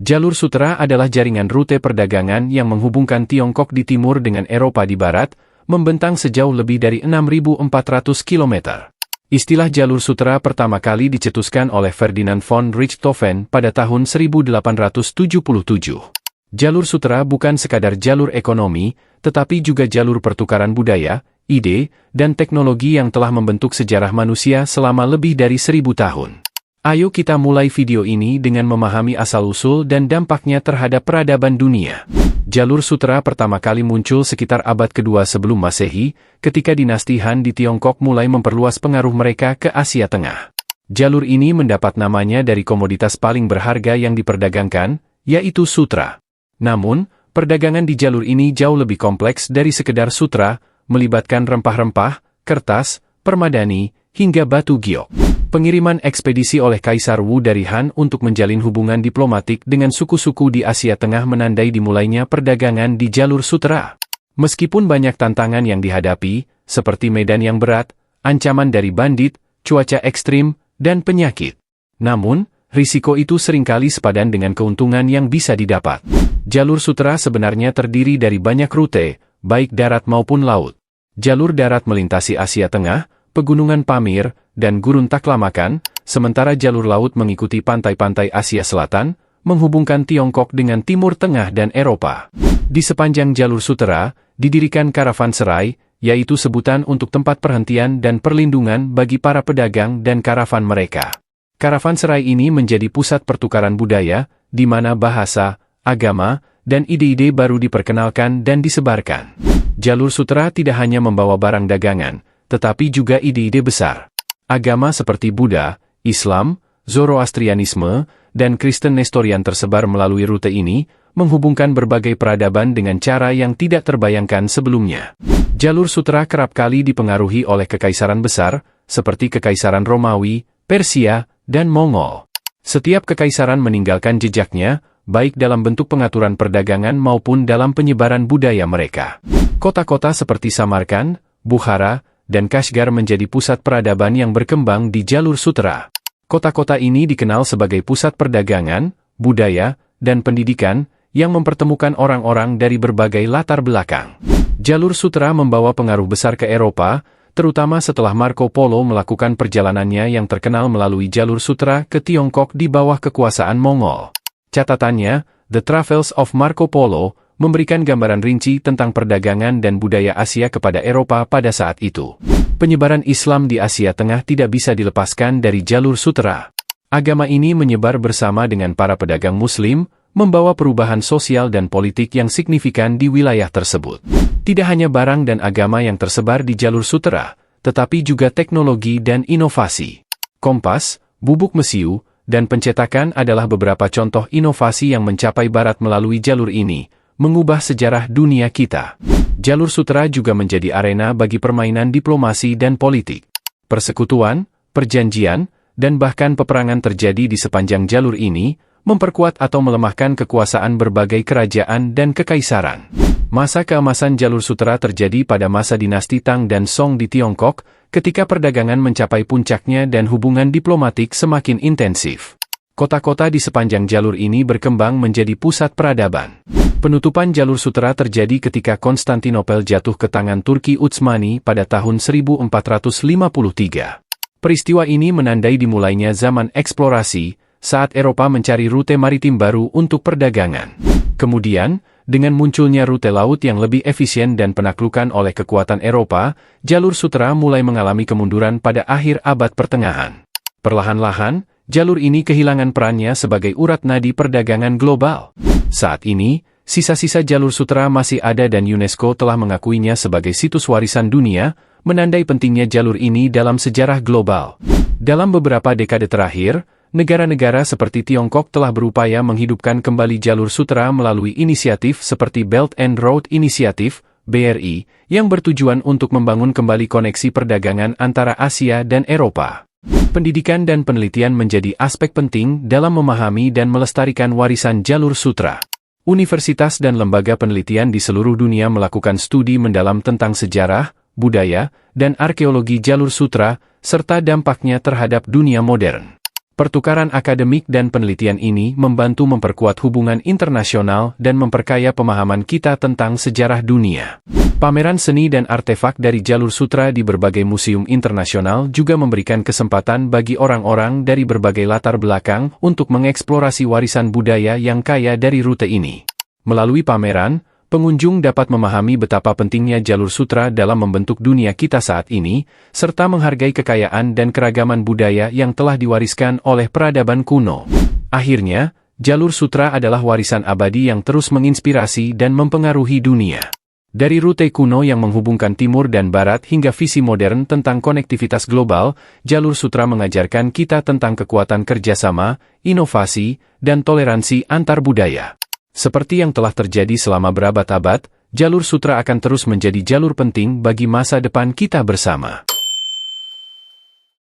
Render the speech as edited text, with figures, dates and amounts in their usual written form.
Jalur Sutra adalah jaringan rute perdagangan yang menghubungkan Tiongkok di timur dengan Eropa di barat, membentang sejauh lebih dari 6.400 km. Istilah Jalur Sutra pertama kali dicetuskan oleh Ferdinand von Richthofen pada tahun 1877. Jalur Sutra bukan sekadar jalur ekonomi, tetapi juga jalur pertukaran budaya, ide, dan teknologi yang telah membentuk sejarah manusia selama lebih dari 1000 tahun. Ayo kita mulai video ini dengan memahami asal-usul dan dampaknya terhadap peradaban dunia. Jalur Sutra pertama kali muncul sekitar abad kedua sebelum Masehi, ketika dinasti Han di Tiongkok mulai memperluas pengaruh mereka ke Asia Tengah. Jalur ini mendapat namanya dari komoditas paling berharga yang diperdagangkan, yaitu sutra. Namun, perdagangan di jalur ini jauh lebih kompleks dari sekedar sutra, melibatkan rempah-rempah, kertas, permadani, hingga batu giok. Pengiriman ekspedisi oleh Kaisar Wu dari Han untuk menjalin hubungan diplomatik dengan suku-suku di Asia Tengah menandai dimulainya perdagangan di jalur sutra. Meskipun banyak tantangan yang dihadapi, seperti medan yang berat, ancaman dari bandit, cuaca ekstrim, dan penyakit. Namun, risiko itu seringkali sepadan dengan keuntungan yang bisa didapat. Jalur sutra sebenarnya terdiri dari banyak rute, baik darat maupun laut. Jalur darat melintasi Asia Tengah, Pegunungan Pamir, dan Gurun Taklamakan, sementara jalur laut mengikuti pantai-pantai Asia Selatan, menghubungkan Tiongkok dengan Timur Tengah dan Eropa. Di sepanjang jalur sutra, didirikan karavanserai, yaitu sebutan untuk tempat perhentian dan perlindungan bagi para pedagang dan karavan mereka. Karavanserai ini menjadi pusat pertukaran budaya, di mana bahasa, agama, dan ide-ide baru diperkenalkan dan disebarkan. Jalur sutra tidak hanya membawa barang dagangan, tetapi juga ide-ide besar. Agama seperti Buddha, Islam, Zoroastrianisme, dan Kristen Nestorian tersebar melalui rute ini, menghubungkan berbagai peradaban dengan cara yang tidak terbayangkan sebelumnya. Jalur sutra kerap kali dipengaruhi oleh kekaisaran besar, seperti Kekaisaran Romawi, Persia, dan Mongol. Setiap kekaisaran meninggalkan jejaknya, baik dalam bentuk pengaturan perdagangan maupun dalam penyebaran budaya mereka. Kota-kota seperti Samarkand, Bukhara, dan Kashgar menjadi pusat peradaban yang berkembang di jalur sutra. Kota-kota ini dikenal sebagai pusat perdagangan, budaya, dan pendidikan, yang mempertemukan orang-orang dari berbagai latar belakang. Jalur sutra membawa pengaruh besar ke Eropa, terutama setelah Marco Polo melakukan perjalanannya yang terkenal melalui jalur sutra ke Tiongkok di bawah kekuasaan Mongol. Catatannya, The Travels of Marco Polo, memberikan gambaran rinci tentang perdagangan dan budaya Asia kepada Eropa pada saat itu. Penyebaran Islam di Asia Tengah tidak bisa dilepaskan dari jalur sutra. Agama ini menyebar bersama dengan para pedagang Muslim, membawa perubahan sosial dan politik yang signifikan di wilayah tersebut. Tidak hanya barang dan agama yang tersebar di jalur sutra, tetapi juga teknologi dan inovasi. Kompas, bubuk mesiu, dan pencetakan adalah beberapa contoh inovasi yang mencapai barat melalui jalur ini, mengubah sejarah dunia kita. Jalur sutra juga menjadi arena bagi permainan diplomasi dan politik. Persekutuan, perjanjian, dan bahkan peperangan terjadi di sepanjang jalur ini, memperkuat atau melemahkan kekuasaan berbagai kerajaan dan kekaisaran. Masa keemasan jalur sutra terjadi pada masa dinasti Tang dan Song di Tiongkok, ketika perdagangan mencapai puncaknya dan hubungan diplomatik semakin intensif. Kota-kota di sepanjang jalur ini berkembang menjadi pusat peradaban. Penutupan jalur sutra terjadi ketika Konstantinopel jatuh ke tangan Turki Utsmani pada tahun 1453. Peristiwa ini menandai dimulainya zaman eksplorasi, saat Eropa mencari rute maritim baru untuk perdagangan. Kemudian, dengan munculnya rute laut yang lebih efisien dan penaklukan oleh kekuatan Eropa, jalur sutra mulai mengalami kemunduran pada akhir abad pertengahan. Perlahan-lahan, jalur ini kehilangan perannya sebagai urat nadi perdagangan global. Saat ini, sisa-sisa jalur sutra masih ada dan UNESCO telah mengakuinya sebagai situs warisan dunia, menandai pentingnya jalur ini dalam sejarah global. Dalam beberapa dekade terakhir, negara-negara seperti Tiongkok telah berupaya menghidupkan kembali jalur sutra melalui inisiatif seperti Belt and Road Initiative, BRI, yang bertujuan untuk membangun kembali koneksi perdagangan antara Asia dan Eropa. Pendidikan dan penelitian menjadi aspek penting dalam memahami dan melestarikan warisan jalur sutra. Universitas dan lembaga penelitian di seluruh dunia melakukan studi mendalam tentang sejarah, budaya, dan arkeologi jalur sutra, serta dampaknya terhadap dunia modern. Pertukaran akademik dan penelitian ini membantu memperkuat hubungan internasional dan memperkaya pemahaman kita tentang sejarah dunia. Pameran seni dan artefak dari Jalur Sutra di berbagai museum internasional juga memberikan kesempatan bagi orang-orang dari berbagai latar belakang untuk mengeksplorasi warisan budaya yang kaya dari rute ini. Melalui pameran, pengunjung dapat memahami betapa pentingnya Jalur Sutra dalam membentuk dunia kita saat ini, serta menghargai kekayaan dan keragaman budaya yang telah diwariskan oleh peradaban kuno. Akhirnya, Jalur Sutra adalah warisan abadi yang terus menginspirasi dan mempengaruhi dunia. Dari rute kuno yang menghubungkan timur dan barat hingga visi modern tentang konektivitas global, Jalur Sutra mengajarkan kita tentang kekuatan kerjasama, inovasi, dan toleransi antar budaya. Seperti yang telah terjadi selama berabad-abad, Jalur Sutra akan terus menjadi jalur penting bagi masa depan kita bersama.